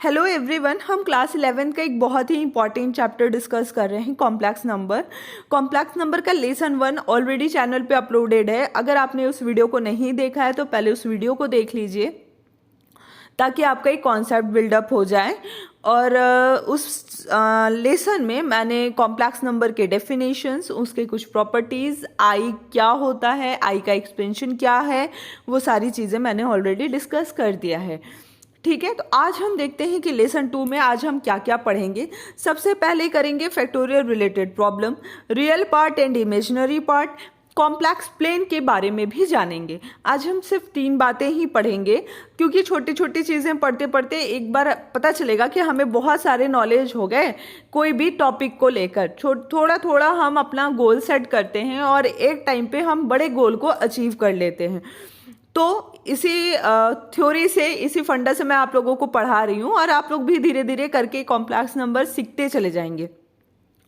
Hello everyone, हम class 11 का एक बहुत ही इंपॉर्टेंट चैप्टर डिस्कस कर रहे हैं, कॉम्प्लेक्स नंबर। कॉम्प्लेक्स नंबर का लेसन 1 ऑलरेडी चैनल पे अपलोडेड है। अगर आपने उस वीडियो को नहीं देखा है तो पहले उस वीडियो को देख लीजिए ताकि आपका एक कॉन्सेप्ट बिल्डअप हो जाए। और उस लेसन में मैंने कॉम्प्लेक्स नंबर के डेफिनेशंस, उसके कुछ प्रॉपर्टीज़, आई क्या होता है, आई का एक्सपेंशन क्या है, वो सारी चीज़ें मैंने ऑलरेडी डिस्कस कर दिया है। ठीक है, तो आज हम देखते हैं कि लेसन 2 में आज हम क्या क्या पढ़ेंगे। सबसे पहले करेंगे factorial related problem, real part and imaginary part, complex plane के बारे में भी जानेंगे। आज हम सिर्फ 3 बातें ही पढ़ेंगे क्योंकि छोटी छोटी चीज़ें पढ़ते पढ़ते एक बार पता चलेगा कि हमें बहुत सारे नॉलेज हो गए कोई भी टॉपिक को लेकर। थोड़ा थोड़ा हम अपना गोल सेट करते हैं और एक टाइम पे हम बड़े गोल को अचीव कर लेते हैं। तो इसी थ्योरी से, इसी फंडा से मैं आप लोगों को पढ़ा रही हूँ और आप लोग भी धीरे धीरे करके कॉम्प्लेक्स नंबर सीखते चले जाएंगे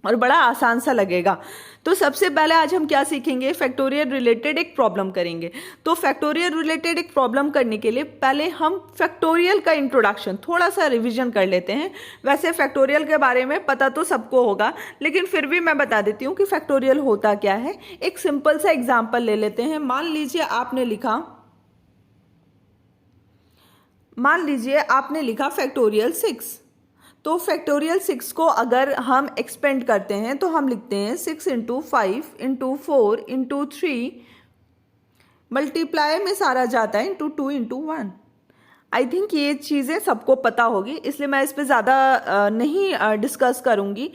और बड़ा आसान सा लगेगा। तो सबसे पहले आज हम क्या सीखेंगे, फैक्टोरियल रिलेटेड एक प्रॉब्लम करेंगे। तो फैक्टोरियल रिलेटेड एक प्रॉब्लम करने के लिए पहले हम फैक्टोरियल का इंट्रोडक्शन थोड़ा सा रिवीजन कर लेते हैं। वैसे फैक्टोरियल के बारे में पता तो सबको होगा, लेकिन फिर भी मैं बता देती हूँ कि फैक्टोरियल होता क्या है। एक सिंपल सा एग्जाम्पल ले लेते हैं। मान लीजिए आपने लिखा फैक्टोरियल 6। तो फैक्टोरियल 6 को अगर हम एक्सपेंड करते हैं तो हम लिखते हैं 6 × 5 × 4 × 3, मल्टीप्लाई में सारा जाता है × 2 × 1। आई थिंक ये चीज़ें सबको पता होगी, इसलिए मैं इस पर ज़्यादा नहीं डिस्कस करूँगी,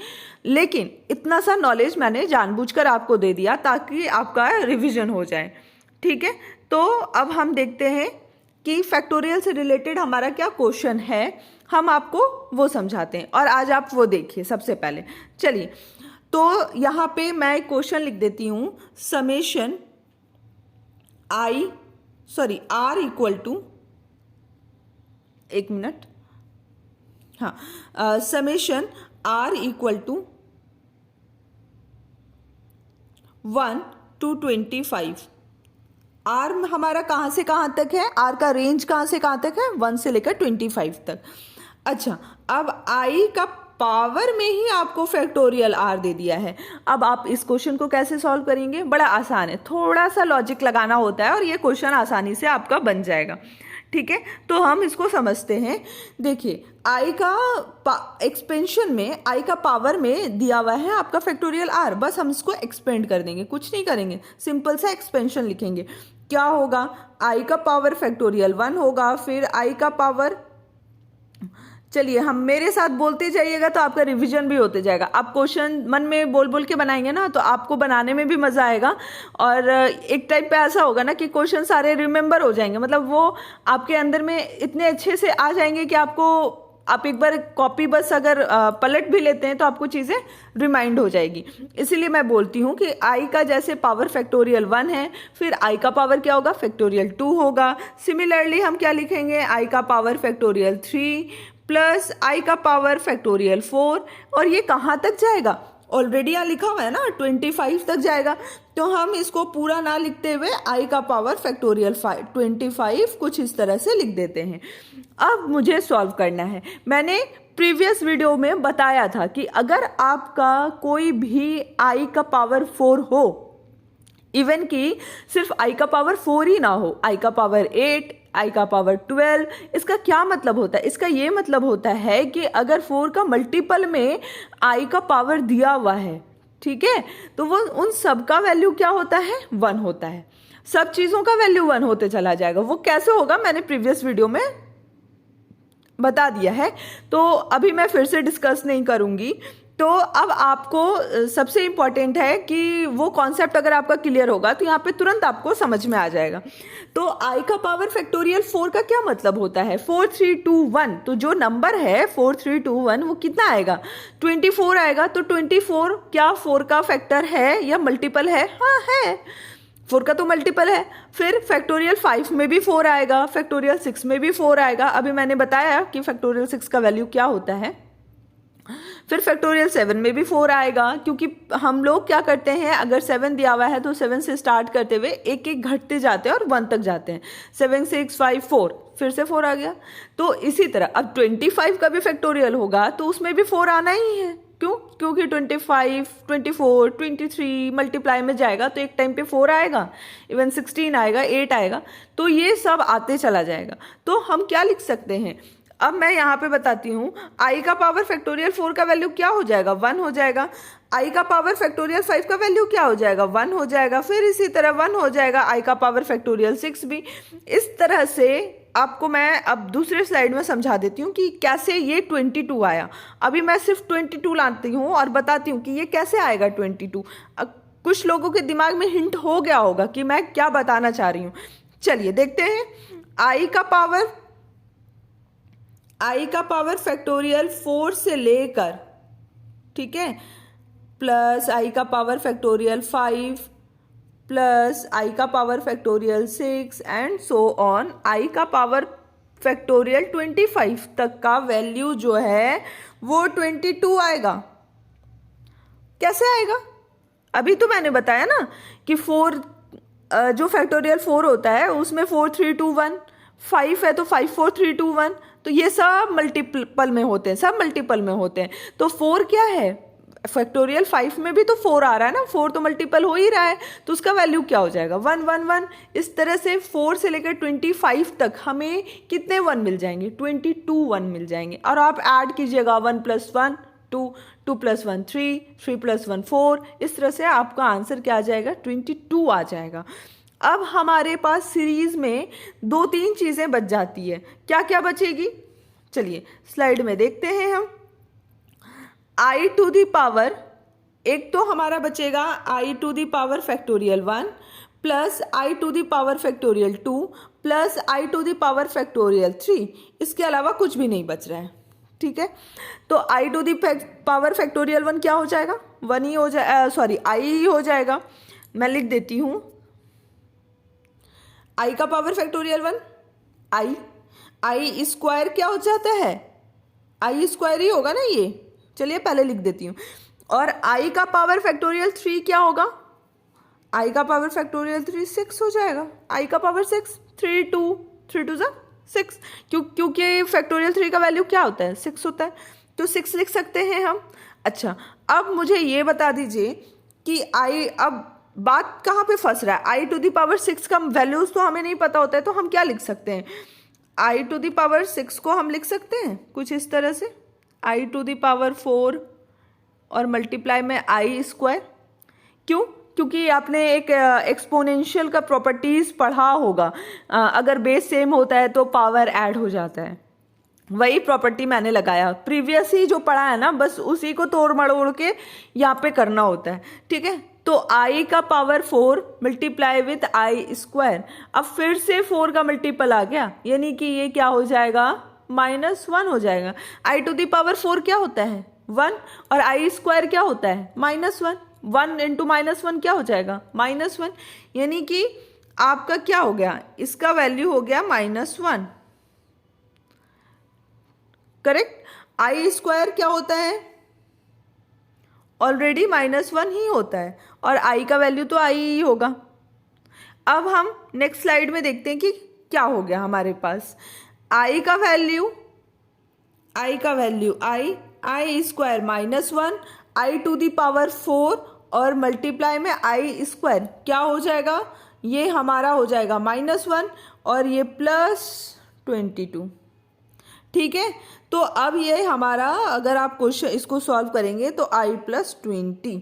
लेकिन इतना सा नॉलेज मैंने जानबूझकर आपको दे दिया ताकि आपका रिविजन हो जाए। ठीक है, तो अब हम देखते हैं कि फैक्टोरियल से रिलेटेड हमारा क्या क्वेश्चन है, हम आपको वो समझाते हैं और आज आप वो देखिए। सबसे पहले चलिए, तो यहाँ पे मैं एक क्वेश्चन लिख देती हूँ, समेशन आर इक्वल टू, एक मिनट, हाँ, summation r equal to 1 to 25। R हमारा कहाँ से कहाँ तक है, आर का रेंज कहाँ से कहाँ तक है, 1 से लेकर 25 तक। अच्छा, अब आई का पावर में ही आपको फैक्टोरियल आर दे दिया है। अब आप इस क्वेश्चन को कैसे सॉल्व करेंगे, बड़ा आसान है, थोड़ा सा लॉजिक लगाना होता है और ये क्वेश्चन आसानी से आपका बन जाएगा। ठीक है, तो हम इसको समझते हैं। देखिए, आई का एक्सपेंशन में, आई का पावर में दिया हुआ है आपका फैक्टोरियल आर, बस हम इसको एक्सपेंड कर देंगे, कुछ नहीं करेंगे, सिंपल सा एक्सपेंशन लिखेंगे। क्या होगा, आई का पावर फैक्टोरियल 1 होगा, फिर आई का पावर, चलिए हम मेरे साथ बोलते जाइएगा तो आपका रिवीजन भी होते जाएगा। आप क्वेश्चन मन में बोल बोल के बनाएंगे ना तो आपको बनाने में भी मज़ा आएगा और एक टाइप पे ऐसा होगा ना कि क्वेश्चन सारे रिमेंबर हो जाएंगे, मतलब वो आपके अंदर में इतने अच्छे से आ जाएंगे कि आप एक बार कॉपी बस अगर पलट भी लेते हैं तो आपको चीज़ें रिमाइंड हो जाएगी। इसीलिए मैं बोलती हूँ कि आई का जैसे पावर फैक्टोरियल 1 है, फिर आई का पावर क्या होगा, फैक्टोरियल 2 होगा। सिमिलरली हम क्या लिखेंगे, आई का पावर फैक्टोरियल 3 प्लस आई का पावर फैक्टोरियल 4, और ये कहाँ तक जाएगा, ऑलरेडी यहाँ लिखा हुआ है ना 25 तक जाएगा। तो हम इसको पूरा ना लिखते हुए आई का पावर फैक्टोरियल 25 कुछ इस तरह से लिख देते हैं। अब मुझे सॉल्व करना है। मैंने प्रीवियस वीडियो में बताया था कि अगर आपका कोई भी आई का पावर 4 हो, इवन कि सिर्फ आई का पावर 4 ही ना हो, आई का पावर 8, आई का पावर 12, इसका क्या मतलब होता है, इसका ये मतलब होता है कि अगर 4 का मल्टीपल में आई का पावर दिया हुआ है, ठीक है, तो वो उन सब का वैल्यू क्या होता है, 1 होता है। सब चीज़ों का वैल्यू 1 होते चला जाएगा। वो कैसे होगा मैंने प्रीवियस वीडियो में बता दिया है, तो अभी मैं फिर से डिस्कस नहीं करूँगी। तो अब आपको सबसे इम्पॉर्टेंट है कि वो कॉन्सेप्ट अगर आपका क्लियर होगा तो यहाँ पे तुरंत आपको समझ में आ जाएगा। तो आई का पावर फैक्टोरियल 4 का क्या मतलब होता है, 4 3 2 1, तो जो नंबर है 4 3 2 1 वो कितना आएगा, 24 आएगा। तो 24 क्या 4 का फैक्टर है या मल्टीपल है, हाँ है, 4 का तो मल्टीपल है। फिर फैक्टोरियल 5 में भी 4 आएगा, फैक्टोरियल 6 में भी 4 आएगा। अभी मैंने बताया कि फैक्टोरियल 6 का वैल्यू क्या होता है। फिर फैक्टोरियल 7 में भी 4 आएगा, क्योंकि हम लोग क्या करते हैं, अगर 7 दिया हुआ है तो 7 से स्टार्ट करते हुए एक एक घटते जाते हैं और 1 तक जाते हैं। 7 6 5 4, फिर से 4 आ गया। तो इसी तरह अब 25 का भी फैक्टोरियल होगा तो उसमें भी 4 आना ही है। क्यों? क्योंकि 25, 24, 23 मल्टीप्लाई में जाएगा तो एक टाइम पे 4 आएगा, इवन 16 आएगा, 8 आएगा, तो ये सब आते चला जाएगा। तो हम क्या लिख सकते हैं, अब मैं यहाँ पे बताती हूँ, आई का पावर फैक्टोरियल 4 का वैल्यू क्या हो जाएगा, 1 हो जाएगा। आई का पावर फैक्टोरियल 5 का वैल्यू क्या हो जाएगा, 1 हो जाएगा। फिर इसी तरह 1 हो जाएगा आई का पावर फैक्टोरियल 6 भी। इस तरह से आपको मैं अब दूसरे स्लाइड में समझा देती हूँ कि कैसे ये 22 आया। अभी मैं सिर्फ 22 लाती हूँ और बताती हूँ कि ये कैसे आएगा 22। कुछ लोगों के दिमाग में हिंट हो गया होगा कि मैं क्या बताना चाह रही हूँ। चलिए देखते हैं। आई का पावर फैक्टोरियल 4 से लेकर, ठीक है, प्लस आई का पावर फैक्टोरियल 5 प्लस आई का power factorial 6 and so on, i का पावर फैक्टोरियल 25 तक का वैल्यू जो है वो 22 आएगा। कैसे आएगा? अभी तो मैंने बताया ना कि 4 जो फैक्टोरियल 4 होता है उसमें 4 3 2 1, 5 है तो 5 4 3 2 1, तो ये सब मल्टीपल में होते हैं, सब मल्टीपल में होते हैं। तो 4 क्या है, फैक्टोरियल 5 में भी तो 4 आ रहा है ना, 4 तो मल्टीपल हो ही रहा है, तो उसका वैल्यू क्या हो जाएगा, 1 1 1। इस तरह से 4 से लेकर 25 तक हमें कितने 1 मिल जाएंगे, 22 1 मिल जाएंगे। और आप ऐड कीजिएगा 1 + 1 2, 2 + 1 3, 3 + 1 4, इस तरह से आपका आंसर क्या आ जाएगा, 22 आ जाएगा। अब हमारे पास सीरीज में 2-3 चीजें बच जाती है। क्या क्या बचेगी, चलिए स्लाइड में देखते हैं हम। आई टू दी पावर, एक तो हमारा बचेगा i to the power factorial 1 plus i to the power factorial 2 plus i to the power factorial 3। इसके अलावा कुछ भी नहीं बच रहा है, ठीक है। तो आई टू दी पावर फैक्टोरियल 1 क्या हो जाएगा, 1 ही हो जाए, सॉरी आई ही हो जाएगा। मैं लिख देती हूँ, आई का पावर फैक्टोरियल 1 आई स्क्वायर क्या हो जाता है, आई स्क्वायर ही होगा ना ये, चलिए पहले लिख देती हूँ। और आई का पावर फैक्टोरियल 3 क्या होगा, आई का पावर फैक्टोरियल 3 6 हो जाएगा। आई का पावर 6, 3 2 जा 6, क्योंकि फैक्टोरियल 3 का वैल्यू क्या होता है, 6 होता है, तो 6 लिख सकते हैं हम। अच्छा, अब मुझे ये बता दीजिए कि आई, अब बात कहाँ पे फंस रहा है, आई टू दी पावर 6 का वैल्यूज तो हमें नहीं पता होता है, तो हम क्या लिख सकते हैं, आई टू दी पावर 6 को हम लिख सकते हैं कुछ इस तरह से, आई टू दी पावर 4 और मल्टीप्लाई में आई स्क्वायर। क्यों? क्योंकि आपने एक एक्सपोनेंशियल का प्रॉपर्टीज पढ़ा होगा, अगर बेस सेम होता है तो पावर ऐड हो जाता है, वही प्रॉपर्टी मैंने लगाया, प्रीवियस ही जो पढ़ा है ना, बस उसी को तोड़ मड़ोड़ के यहाँ पे करना होता है, ठीक है। तो आई का power 4 multiply with I square, अब फिर से 4 का मल्टीपल आ गया, यानी कि ये क्या हो जाएगा, -1 हो जाएगा। आई टू दी पावर 4 क्या होता है, 1, और आई स्क्वायर क्या होता है, -1, 1 × -1 क्या हो जाएगा, -1, यानी कि आपका क्या हो गया, इसका वैल्यू हो गया -1, करेक्ट। आई स्क्वायर क्या होता है, ऑलरेडी -1 ही होता है, और आई का वैल्यू तो आई ही होगा। अब हम नेक्स्ट स्लाइड में देखते हैं कि क्या हो गया हमारे पास, आई का value i square -1, i to the power 4 और मल्टीप्लाई में आई स्क्वायर क्या हो जाएगा, ये हमारा हो जाएगा -1 और ये +22, ठीक है। तो अब ये हमारा, अगर आप क्वेश्चन इसको सॉल्व करेंगे तो i + 20,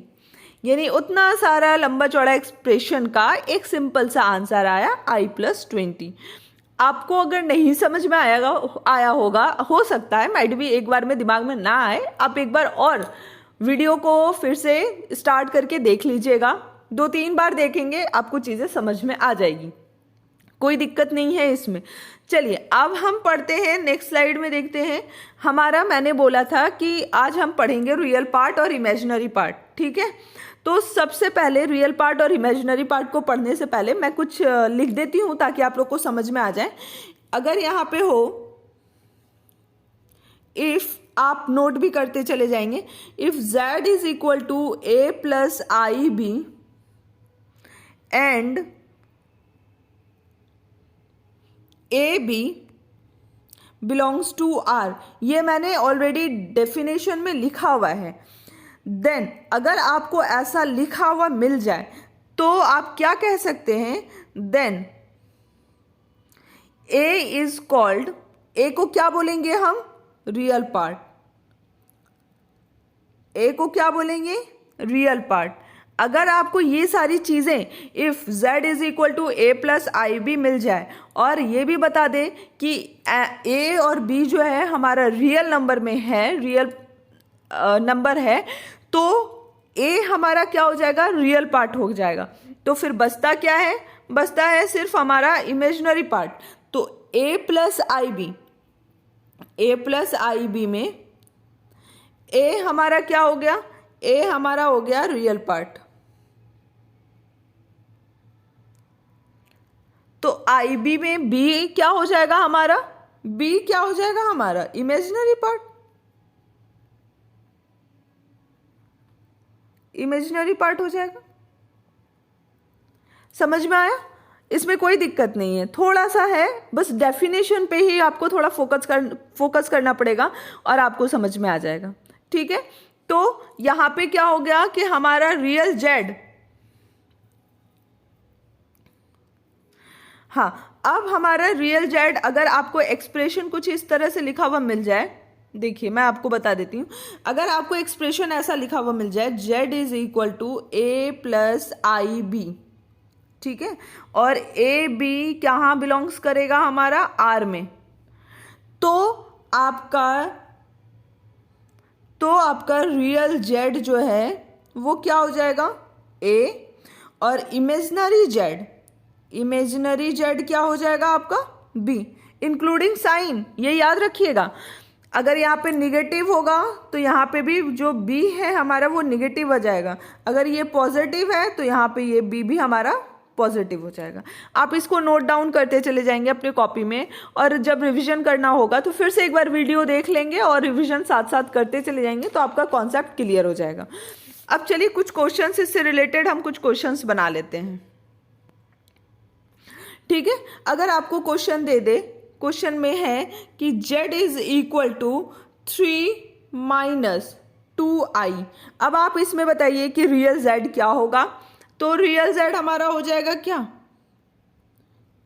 यानी उतना सारा लंबा चौड़ा एक्सप्रेशन का एक सिंपल सा आंसर आया i + 20। आपको अगर नहीं समझ में आया होगा, हो सकता है मैड भी एक बार में दिमाग में ना आए, आप एक बार और वीडियो को फिर से स्टार्ट करके देख लीजिएगा, 2-3 बार देखेंगे आपको चीज़ें समझ में आ जाएगी, कोई दिक्कत नहीं है इसमें। चलिए अब हम पढ़ते हैं, नेक्स्ट स्लाइड में देखते हैं। हमारा, मैंने बोला था कि आज हम पढ़ेंगे रियल पार्ट और इमेजिनरी पार्ट, ठीक है। तो सबसे पहले रियल पार्ट और इमेजिनरी पार्ट को पढ़ने से पहले मैं कुछ लिख देती हूँ ताकि आप लोग को समझ में आ जाए। अगर यहाँ पे हो, इफ आप नोट भी करते चले जाएंगे। If z is equal to a plus i b and a b belongs to R, ये मैंने ऑलरेडी डेफिनेशन में लिखा हुआ है। देन अगर आपको ऐसा लिखा हुआ मिल जाए तो आप क्या कह सकते हैं, देन ए इज कॉल्ड, ए को क्या बोलेंगे हम, रियल पार्ट। ए को क्या बोलेंगे, रियल पार्ट। अगर आपको ये सारी चीजें if z is equal to a plus i b मिल जाए और ये भी बता दे कि a और b जो है हमारा रियल नंबर में है, रियल नंबर है, तो a हमारा क्या हो जाएगा, रियल पार्ट हो जाएगा। तो फिर बचता क्या है, बचता है सिर्फ हमारा इमेजिनरी पार्ट। तो a plus i b, a plus i b में a हमारा क्या हो गया, a हमारा हो गया रियल पार्ट। तो आई बी में b क्या हो जाएगा हमारा, b क्या हो जाएगा हमारा इमेजिनरी पार्ट, इमेजिनरी पार्ट हो जाएगा। समझ में आया, इसमें कोई दिक्कत नहीं है, थोड़ा सा है बस डेफिनेशन पे ही आपको थोड़ा फोकस करना पड़ेगा और आपको समझ में आ जाएगा। ठीक है, तो यहां पे क्या हो गया कि हमारा रियल जेड, हाँ अब हमारा रियल जेड अगर आपको एक्सप्रेशन कुछ इस तरह से लिखा हुआ मिल जाए, देखिए मैं आपको बता देती हूं, अगर आपको एक्सप्रेशन ऐसा लिखा हुआ मिल जाए z is equal to a plus i b, ठीक है, और ए बी कहाँ बिलोंग्स करेगा हमारा आर में, तो आपका रियल जेड जो है वो क्या हो जाएगा ए, और इमेजिनरी जेड क्या हो जाएगा आपका बी, इंक्लूडिंग साइन। ये याद रखिएगा, अगर यहाँ पे निगेटिव होगा तो यहाँ पे भी जो बी है हमारा वो निगेटिव हो जाएगा, अगर ये पॉजिटिव है तो यहाँ पे ये बी भी हमारा पॉजिटिव हो जाएगा। आप इसको नोट डाउन करते चले जाएंगे अपने कॉपी में, और जब रिवीजन करना होगा तो फिर से एक बार वीडियो देख लेंगे और रिवीजन साथ साथ करते चले जाएंगे तो आपका कॉन्सेप्ट क्लियर हो जाएगा। अब चलिए कुछ क्वेश्चंस इससे रिलेटेड हम कुछ क्वेश्चंस बना लेते हैं। ठीक है, अगर आपको क्वेश्चन दे दे, क्वेश्चन में है कि z is equal to 3 minus 2i, अब आप इसमें बताइए कि रियल z क्या होगा, तो रियल z हमारा हो जाएगा क्या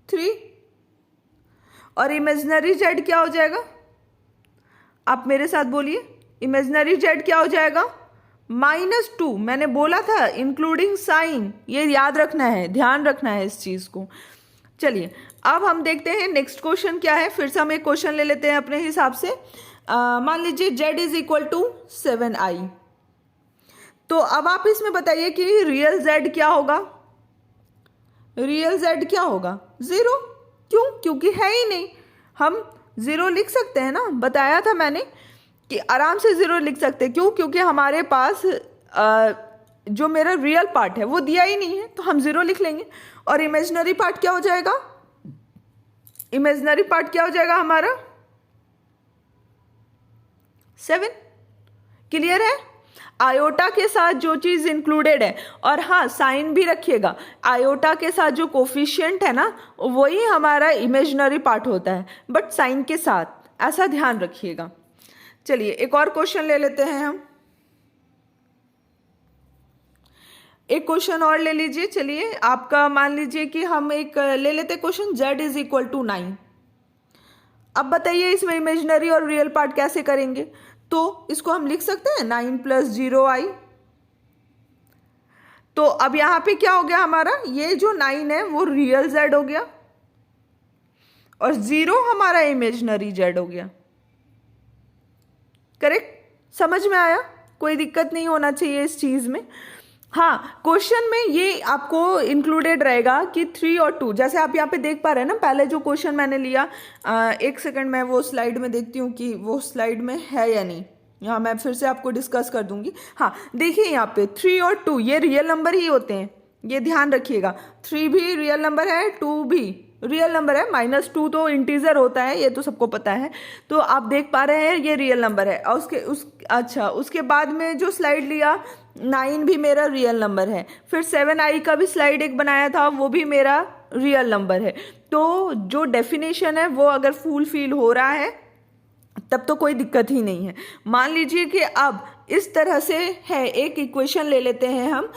3, और इमेजिनरी z क्या हो जाएगा, आप मेरे साथ बोलिए, इमेजिनरी z क्या हो जाएगा -2। मैंने बोला था इंक्लूडिंग साइन, ये याद रखना है, ध्यान रखना है इस चीज को। चलिए अब हम देखते हैं नेक्स्ट क्वेश्चन क्या है, फिर से हम एक क्वेश्चन ले लेते हैं अपने हिसाब से। मान लीजिए z is equal to 7i, तो अब आप इसमें बताइए कि रियल z क्या होगा, रियल z क्या होगा 0, क्यों, क्योंकि है ही नहीं। हम 0 लिख सकते हैं ना, बताया था मैंने कि आराम से 0 लिख सकते हैं, क्यों, क्योंकि हमारे पास जो मेरा रियल पार्ट है वो दिया ही नहीं है, तो हम 0 लिख लेंगे। और इमेजिनरी पार्ट क्या हो जाएगा, इमेजिनरी पार्ट क्या हो जाएगा हमारा 7। क्लियर है, आयोटा के साथ जो चीज इंक्लूडेड है, और हाँ साइन भी रखिएगा, आयोटा के साथ जो कोफिशिएंट है ना वही हमारा इमेजिनरी पार्ट होता है, बट साइन के साथ, ऐसा ध्यान रखिएगा। चलिए एक और क्वेश्चन ले लेते हैं हम, एक क्वेश्चन और ले लीजिए। चलिए आपका मान लीजिए कि हम एक ले लेते question z is equal to 9। अब बताइए इसमें इमेजिनरी और रियल पार्ट कैसे करेंगे, तो इसको हम लिख सकते हैं 9 प्लस 0i। तो अब यहां पे क्या हो गया हमारा, ये जो 9 है वो रियल z हो गया और 0 हमारा इमेजिनरी z हो गया। करेक्ट, समझ में आया, कोई दिक्कत नहीं होना चाहिए इस चीज में। हाँ क्वेश्चन में ये आपको इंक्लूडेड रहेगा कि 3 और 2, जैसे आप यहाँ पे देख पा रहे हैं ना, पहले जो क्वेश्चन मैंने लिया, एक सेकंड मैं वो स्लाइड में देखती हूँ कि वो स्लाइड में है या नहीं, यहाँ मैं फिर से आपको डिस्कस कर दूंगी। हाँ देखिए यहाँ पे 3 और 2 ये रियल नंबर ही होते हैं, ये ध्यान रखिएगा, 3 भी रियल नंबर है, 2 भी रियल नंबर है। -2 तो इंटीजर होता है, ये तो सबको पता है। तो आप देख पा रहे हैं ये रियल नंबर है। और उसके बाद में जो स्लाइड लिया 9 भी मेरा रियल नंबर है। फिर 7i का भी स्लाइड एक बनाया था, वो भी मेरा रियल नंबर है। तो जो डेफिनेशन है वो अगर फुलफिल हो रहा है तब तो कोई दिक्कत ही नहीं है। मान लीजिए कि अब इस तरह से है, एक इक्वेशन ले लेते हैं हम,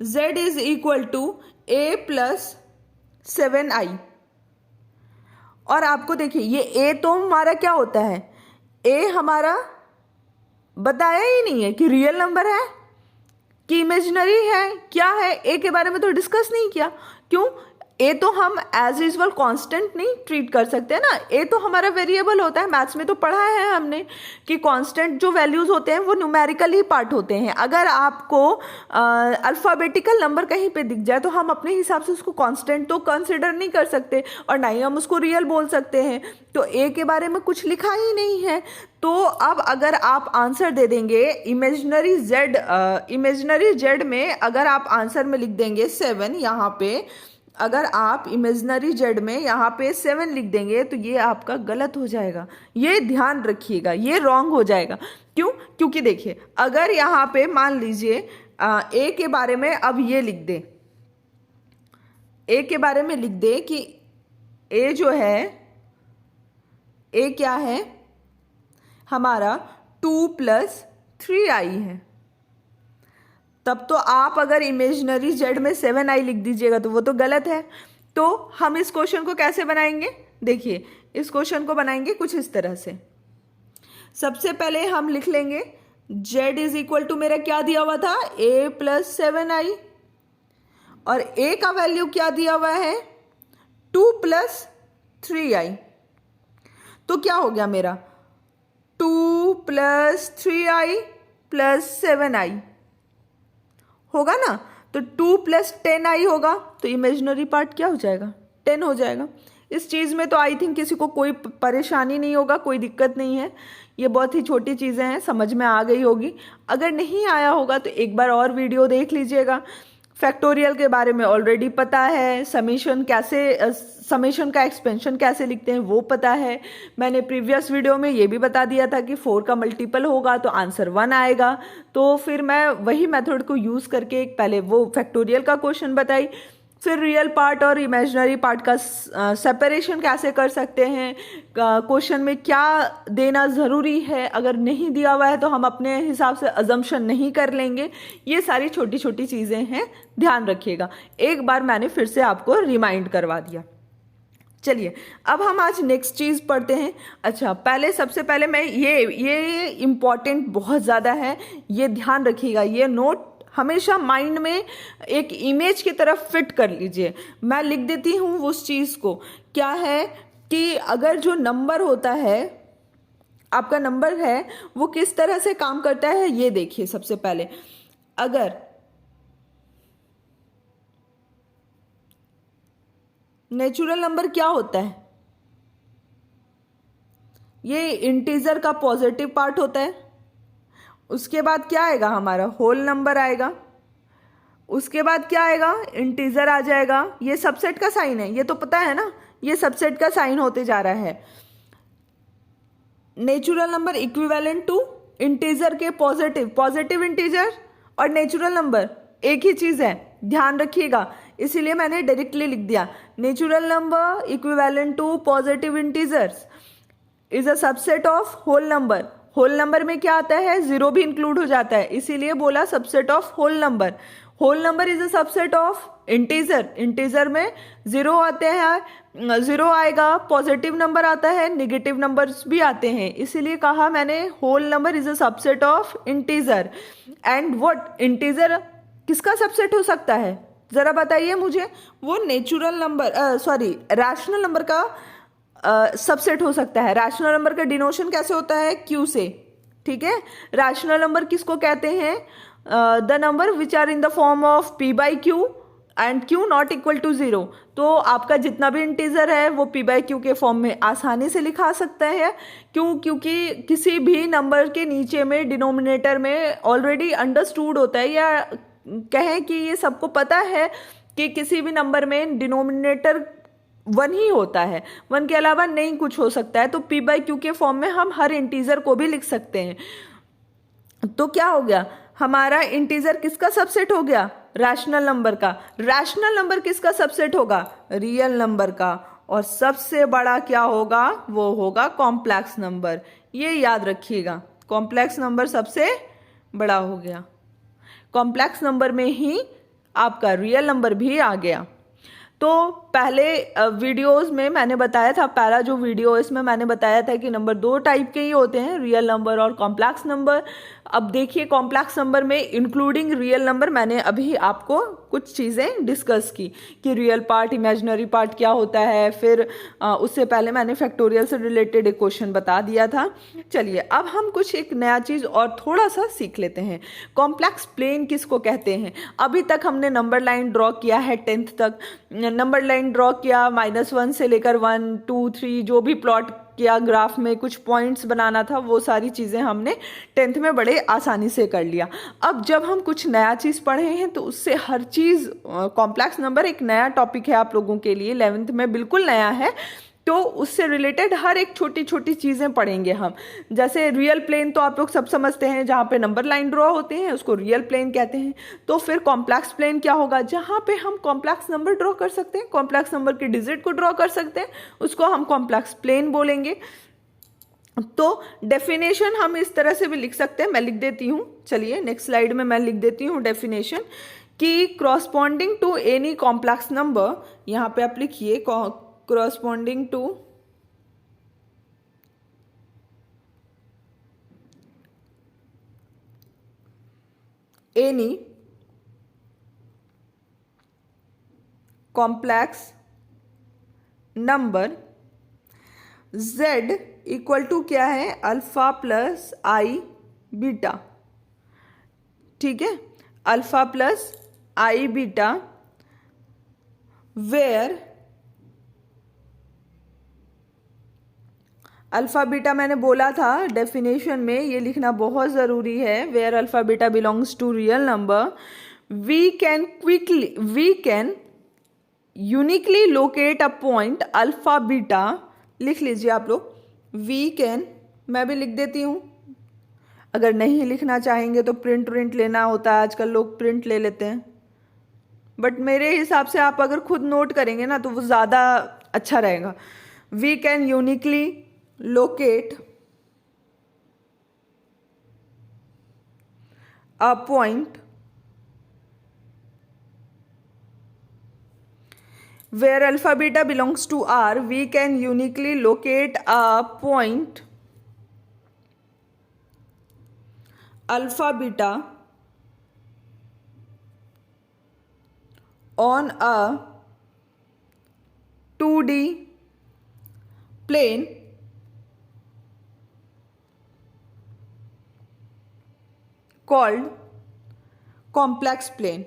z is equal to a plus 7i। और आपको देखिए ये a तो हमारा क्या होता है, a हमारा बताया ही नहीं है कि रियल नंबर है कि इमेजिनरी है, क्या है, a के बारे में तो डिस्कस नहीं किया। क्यों? ए तो हम एज यूजल कांस्टेंट नहीं ट्रीट कर सकते ना, ए तो हमारा वेरिएबल होता है। मैथ्स में तो पढ़ा है हमने कि कांस्टेंट जो वैल्यूज होते हैं वो न्यूमेरिकल ही पार्ट होते हैं। अगर आपको अल्फ़ाबेटिकल नंबर कहीं पे दिख जाए तो हम अपने हिसाब से उसको कांस्टेंट तो कंसिडर नहीं कर सकते और ना ही हम उसको रियल बोल सकते हैं। तो ए के बारे में कुछ लिखा ही नहीं है। तो अब अगर आप आंसर दे देंगे इमेजिनरी जेड में, अगर आप आंसर में लिख देंगे 7, यहाँ पे अगर आप इमेजिनरी जेड में यहाँ पे 7 लिख देंगे तो ये आपका गलत हो जाएगा। ये ध्यान रखिएगा, ये रॉन्ग हो जाएगा। क्यों? क्योंकि देखिए अगर यहाँ पे मान लीजिए ए के बारे में अब ये लिख दे, ए के बारे में लिख दे कि ए जो है, ए क्या है हमारा 2 + 3i है। तब तो आप अगर इमेजिनरी जेड में 7i लिख दीजिएगा तो वो तो गलत है। तो हम इस क्वेश्चन को कैसे बनाएंगे? देखिए इस क्वेश्चन को बनाएंगे कुछ इस तरह से। सबसे पहले हम लिख लेंगे z इज इक्वल टू, मेरा क्या दिया हुआ था, a प्लस 7i, और a का वैल्यू क्या दिया हुआ है 2 + 3i। तो क्या हो गया मेरा 2 + 3i + 7i होगा ना। तो 2 + 10i होगा, तो इमेजिनरी पार्ट क्या हो जाएगा 10 हो जाएगा। इस चीज़ में तो आई थिंक किसी को कोई परेशानी नहीं होगा, कोई दिक्कत नहीं है। ये बहुत ही छोटी चीज़ें हैं, समझ में आ गई होगी। अगर नहीं आया होगा तो एक बार और वीडियो देख लीजिएगा। फैक्टोरियल के बारे में ऑलरेडी पता है, समेशन का एक्सपेंशन कैसे लिखते हैं वो पता है। मैंने प्रीवियस वीडियो में ये भी बता दिया था कि 4 का मल्टीपल होगा तो आंसर 1 आएगा। तो फिर मैं वही मेथड को यूज़ करके पहले वो फैक्टोरियल का क्वेश्चन बताई, फिर रियल पार्ट और इमेजिनरी पार्ट का सेपरेशन कैसे कर सकते हैं, क्वेश्चन में क्या देना ज़रूरी है, अगर नहीं दिया हुआ है तो हम अपने हिसाब से अजम्पशन नहीं कर लेंगे। ये सारी छोटी छोटी चीज़ें हैं, ध्यान रखिएगा। एक बार मैंने फिर से आपको रिमाइंड करवा दिया। चलिए अब हम आज नेक्स्ट चीज़ पढ़ते हैं। अच्छा सबसे पहले मैं ये इम्पॉर्टेंट बहुत ज़्यादा है, ये ध्यान रखिएगा, ये नोट हमेशा माइंड में एक इमेज की तरफ फिट कर लीजिए। मैं लिख देती हूँ उस चीज़ को। क्या है कि अगर जो नंबर होता है, आपका नंबर है, वो किस तरह से काम करता है ये देखिए। सबसे पहले अगर नेचुरल नंबर क्या होता है, ये इंटीजर का पॉजिटिव पार्ट होता है। उसके बाद क्या आएगा हमारा होल नंबर आएगा। उसके बाद क्या आएगा इंटीजर आ जाएगा। ये सबसेट का साइन है, ये तो पता है ना, ये सबसेट का साइन होते जा रहा है। Natural number equivalent to integer के पॉजिटिव इंटीजर और नेचुरल नंबर एक ही चीज है, ध्यान रखिएगा। इसीलिए मैंने डायरेक्टली लिख दिया natural number equivalent to positive integers is a subset of whole number. Whole number में क्या आता है, जीरो भी इंक्लूड हो जाता है, इसीलिए बोला subset of whole number. Whole number is a subset of integer. Integer में जीरो आते हैं, जीरो आएगा, पॉजिटिव नंबर आता है, नेगेटिव नंबर्स भी आते हैं, इसीलिए कहा मैंने whole number is a subset of integer. And what integer किसका सबसेट हो सकता है जरा बताइए मुझे। वो नेचुरल नंबर रैशनल नंबर का सबसेट हो सकता है। रैशनल नंबर का डिनोशन कैसे होता है, क्यू से, ठीक है। रैशनल नंबर किसको कहते हैं, the number which are in the form of p/q and q not equal to 0। तो आपका जितना भी इंटीजर है वो p/q के फॉर्म में आसानी से लिखा सकता है। क्यों? क्योंकि किसी भी नंबर के नीचे में डिनोमिनेटर में ऑलरेडी अंडरस्टूड होता है, या कहें कि ये सबको पता है कि किसी भी नंबर में डिनोमिनेटर 1 ही होता है, 1 के अलावा नहीं कुछ हो सकता है, तो p बाई क्यू के फॉर्म में हम हर इंटीजर को भी लिख सकते हैं। तो क्या हो गया, हमारा इंटीजर किसका सबसेट हो गया, रैशनल नंबर का। रैशनल नंबर किसका सबसेट होगा, रियल नंबर का। और सबसे बड़ा क्या होगा, वो होगा कॉम्प्लेक्स नंबर। ये याद रखिएगा, कॉम्प्लेक्स नंबर सबसे बड़ा हो गया। कॉम्प्लेक्स नंबर में ही आपका रियल नंबर भी आ गया। तो पहले वीडियोस में मैंने बताया था, पहला जो वीडियो इसमें मैंने बताया था कि नंबर 2 टाइप के ही होते हैं, रियल नंबर और कॉम्प्लेक्स नंबर। अब देखिए कॉम्प्लेक्स नंबर में इंक्लूडिंग रियल नंबर मैंने अभी आपको कुछ चीज़ें डिस्कस की कि रियल पार्ट, इमेजिनरी पार्ट क्या होता है। फिर उससे पहले मैंने फैक्टोरियल से रिलेटेड एक क्वेश्चन बता दिया था। चलिए अब हम कुछ एक नया चीज़ और थोड़ा सा सीख लेते हैं। कॉम्प्लेक्स प्लेन किसको कहते हैं। अभी तक हमने नंबर लाइन ड्रॉ किया है 10th तक, नंबर लाइन ड्रॉ किया -1 से लेकर 1 2 3 जो भी प्लॉट किया, ग्राफ में कुछ पॉइंट्स बनाना था, वो सारी चीज़ें हमने 10th में बड़े आसानी से कर लिया। अब जब हम कुछ नया चीज़ पढ़े हैं तो उससे हर चीज़, कॉम्प्लेक्स नंबर एक नया टॉपिक है आप लोगों के लिए, 11th में बिल्कुल नया है, तो उससे रिलेटेड हर एक छोटी छोटी चीज़ें पढ़ेंगे हम। जैसे रियल प्लेन तो आप लोग सब समझते हैं, जहाँ पे नंबर लाइन ड्रॉ होते हैं उसको रियल प्लेन कहते हैं। तो फिर कॉम्प्लेक्स प्लेन क्या होगा, जहाँ पे हम कॉम्प्लेक्स नंबर ड्रॉ कर सकते हैं, कॉम्प्लेक्स नंबर के डिजिट को ड्रॉ कर सकते हैं, उसको हम कॉम्प्लेक्स प्लेन बोलेंगे। तो डेफिनेशन हम इस तरह से भी लिख सकते हैं, मैं लिख देती हूँ, चलिए नेक्स्ट स्लाइड में मैं लिख देती हूँ डेफिनेशन कि corresponding to any complex number, यहाँ पे आप लिखिए corresponding to any complex number z equal to क्या है, अल्फा प्लस आई बीटा। ठीक है, alpha plus i beta, where alpha beta मैंने बोला था डेफिनेशन में, ये लिखना बहुत ज़रूरी है, where alpha beta belongs to real number, we can uniquely locate a point alpha beta. लिख लीजिए आप लोग, वी कैन, मैं भी लिख देती हूँ, अगर नहीं लिखना चाहेंगे तो प्रिंट लेना होता है, आजकल लोग प्रिंट ले लेते हैं, बट मेरे हिसाब से आप अगर खुद नोट करेंगे ना तो वो ज़्यादा अच्छा रहेगा। We can uniquely locate a point where alpha beta belongs to R. We can uniquely locate a point alpha beta on a 2D plane called complex plane।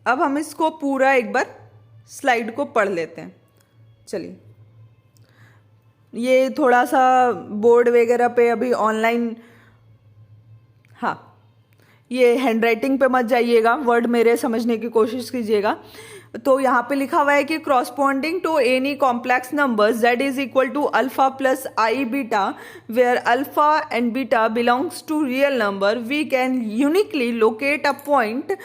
अब हम इसको पूरा एक बार स्लाइड को पढ़ लेते हैं। चलिए, ये थोड़ा सा बोर्ड वगैरह पे अभी ऑनलाइन, हाँ ये हैंडराइटिंग पे मत जाइएगा, वर्ड मेरे समझने की कोशिश कीजिएगा। तो यहाँ पे लिखा हुआ है कि corresponding to any complex number z is equal to alpha plus i beta, where alpha and beta belongs to real number, we can uniquely locate a point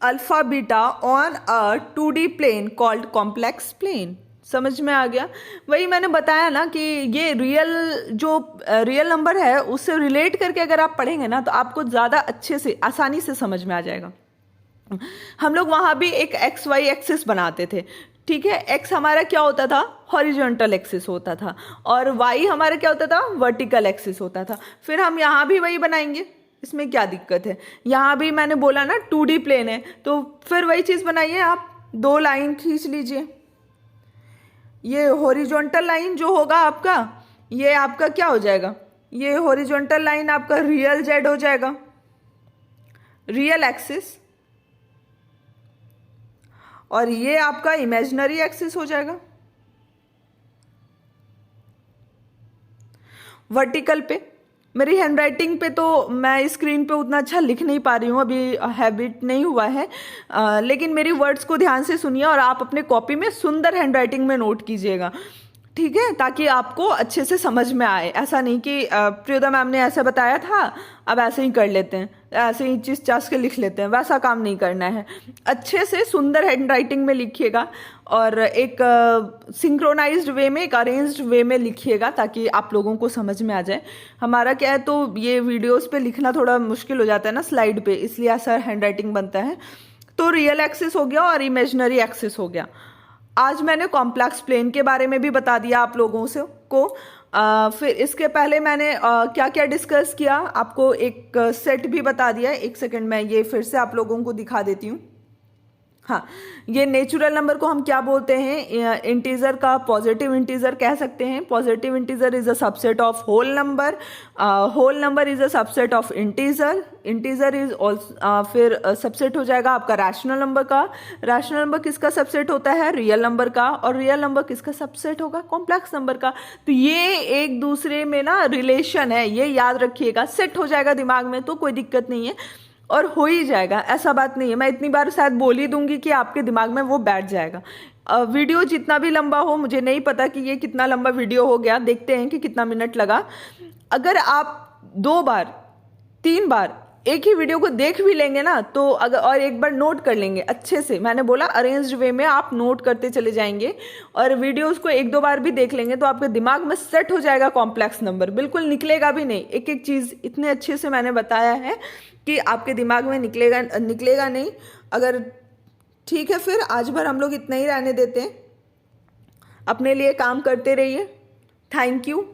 alpha beta on a 2D plane called complex plane. समझ में आ गया। वही मैंने बताया ना कि ये real number है उससे रिलेट करके अगर आप पढ़ेंगे ना तो आपको ज़्यादा अच्छे से आसानी से समझ में आ जाएगा। हम लोग वहाँ भी एक एक्स वाई एक्सिस बनाते थे, ठीक है। एक्स हमारा क्या होता था, हॉरिजॉन्टल एक्सिस होता था, और वाई हमारा क्या होता था, वर्टिकल एक्सिस होता था। फिर हम यहाँ भी वही बनाएंगे, इसमें क्या दिक्कत है। यहाँ भी मैंने बोला ना 2D प्लेन है, तो फिर वही चीज़ बनाइए आप, 2 लाइन खींच लीजिए। ये हॉरिजॉन्टल लाइन जो होगा आपका, ये आपका क्या हो जाएगा, ये हॉरिजॉन्टल लाइन आपका रियल जेड हो जाएगा, रियल एक्सिस, और ये आपका इमेजिनरी एक्सिस हो जाएगा। वर्टिकल पे मेरी हैंडराइटिंग पे तो मैं स्क्रीन पे उतना अच्छा लिख नहीं पा रही हूँ, अभी हैबिट नहीं हुआ है। लेकिन मेरी वर्ड्स को ध्यान से सुनिए और आप अपने कॉपी में सुंदर हैंडराइटिंग में नोट कीजिएगा, ठीक है, ताकि आपको अच्छे से समझ में आए। ऐसा नहीं कि प्रियोदा मैम ने ऐसा बताया था अब ऐसे ही कर लेते हैं, ऐसे ही चिस चास के लिख लेते हैं, वैसा काम नहीं करना है। अच्छे से सुंदर हैंडराइटिंग में लिखिएगा और एक सिंक्रोनाइज्ड वे में, एक अरेंज्ड वे में लिखिएगा ताकि आप लोगों को समझ में आ जाए। हमारा क्या है, तो ये वीडियोस पे लिखना थोड़ा मुश्किल हो जाता है ना स्लाइड पे, इसलिए ऐसा हैंडराइटिंग बनता है। तो रियल एक्सिस हो गया और इमेजिनरी एक्सिस हो गया। आज मैंने कॉम्प्लेक्स प्लेन के बारे में भी बता दिया आप लोगों से को। फिर इसके पहले मैंने क्या क्या डिस्कस किया, आपको एक सेट भी बता दिया। एक सेकंड, मैं ये फिर से आप लोगों को दिखा देती हूँ। हाँ, ये नेचुरल नंबर को हम क्या बोलते हैं, इंटीजर का पॉजिटिव इंटीजर कह सकते हैं। Positive integer is a subset of whole number, whole number is a subset of integer, integer is also फिर सबसेट हो जाएगा आपका रैशनल नंबर का। रैशनल नंबर किसका सबसेट होता है, रियल नंबर का, और रियल नंबर किसका सबसेट होगा, कॉम्प्लेक्स नंबर का। तो ये एक दूसरे में ना रिलेशन है, ये याद रखिएगा, सेट हो जाएगा दिमाग में तो कोई दिक्कत नहीं है और हो ही जाएगा, ऐसा बात नहीं है। मैं इतनी बार शायद बोल ही दूंगी कि आपके दिमाग में वो बैठ जाएगा। वीडियो जितना भी लंबा हो, मुझे नहीं पता कि ये कितना लंबा वीडियो हो गया, देखते हैं कि कितना मिनट लगा। अगर आप 2 बार 3 बार एक ही वीडियो को देख भी लेंगे ना, तो अगर और एक बार नोट कर लेंगे अच्छे से, मैंने बोला अरेंज्ड वे में आप नोट करते चले जाएंगे और वीडियोस को 1-2 बार भी देख लेंगे तो आपके दिमाग में सेट हो जाएगा कॉम्प्लेक्स नंबर, बिल्कुल निकलेगा भी नहीं। एक एक चीज़ इतने अच्छे से मैंने बताया है कि आपके दिमाग में निकलेगा नहीं। अगर ठीक है, फिर आज भर हम लोग इतना ही रहने देते हैं, अपने लिए काम करते रहिए। Thank you.